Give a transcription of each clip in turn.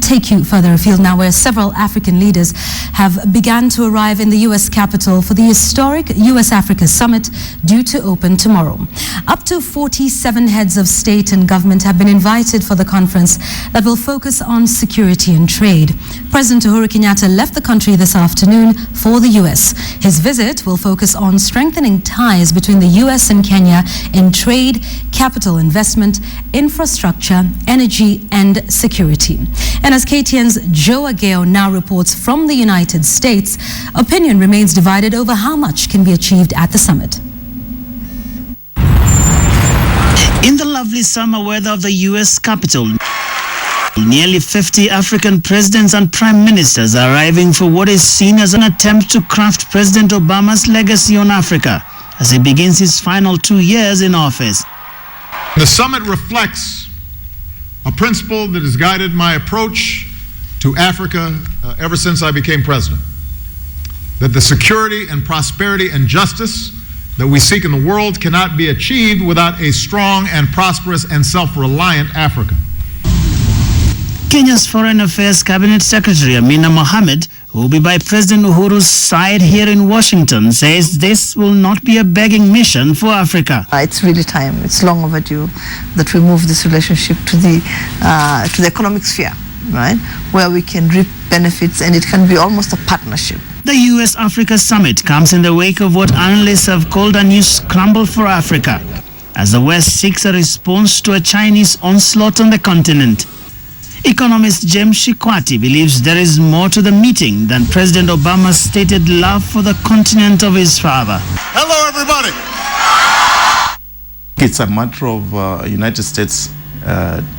take you further afield now, where several African leaders have begun to arrive in the U.S. capital for the historic U.S.-Africa summit due to open tomorrow. Up to 47 heads of state and government have been invited for the conference that will focus on security and trade. President Uhuru Kenyatta left the country this afternoon for the U.S. His visit will focus on strengthening ties between the U.S. and Kenya in trade, capital investment, infrastructure, energy and security. And as KTN's Joe Ageo now reports from the United States, opinion remains divided over how much can be achieved at the summit. In the lovely summer weather of the U.S. Capitol, nearly 50 African presidents and prime ministers are arriving for what is seen as an attempt to craft President Obama's legacy on Africa as he begins his final 2 years in office. The summit reflects a principle that has guided my approach to Africa ever since I became president, that the security and prosperity and justice that we seek in the world cannot be achieved without a strong and prosperous and self-reliant Africa. Kenya's Foreign Affairs Cabinet Secretary Amina Mohamed, who will be by President Uhuru's side here in Washington, says this will not be a begging mission for Africa. It's really time, it's long overdue that we move this relationship to the economic sphere, right, where we can reap benefits and it can be almost a partnership. The US-Africa summit comes in the wake of what analysts have called a new scramble for Africa, as the West seeks a response to a Chinese onslaught on the continent. Economist James Shikwati believes there is more to the meeting than President Obama's stated love for the continent of his father. Hello, everybody. It's a matter of United States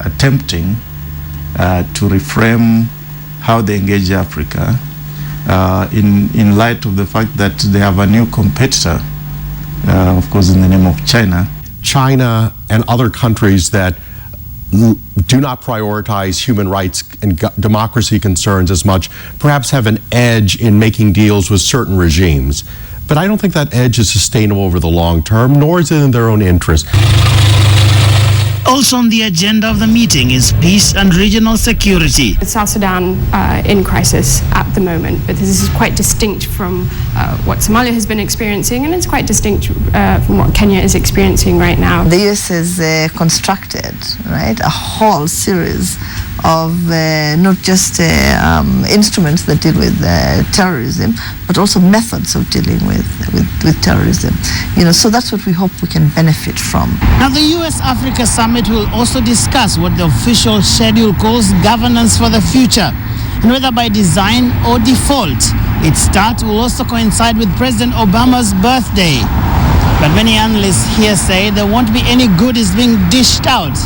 attempting to reframe how they engage Africa in light of the fact that they have a new competitor, of course, in the name of China. China and other countries that do not prioritize human rights and democracy concerns as much, perhaps have an edge in making deals with certain regimes. But I don't think that edge is sustainable over the long term, nor is it in their own interest. Also on the agenda of the meeting is peace and regional security. South Sudan in crisis at the moment, but this is quite distinct from what Somalia has been experiencing, and it's quite distinct from what Kenya is experiencing right now. The US has constructed, right, a whole series of not just instruments that deal with terrorism, but also methods of dealing with terrorism. You know, so that's what we hope we can benefit from. Now, the US-Africa summit will also discuss what the official schedule calls governance for the future, and whether by design or default, its start will also coincide with President Obama's birthday. But many analysts here say there won't be any goodies being dished out,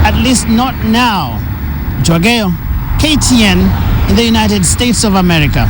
at least not now. Joe Ageo, KTN in the United States of America.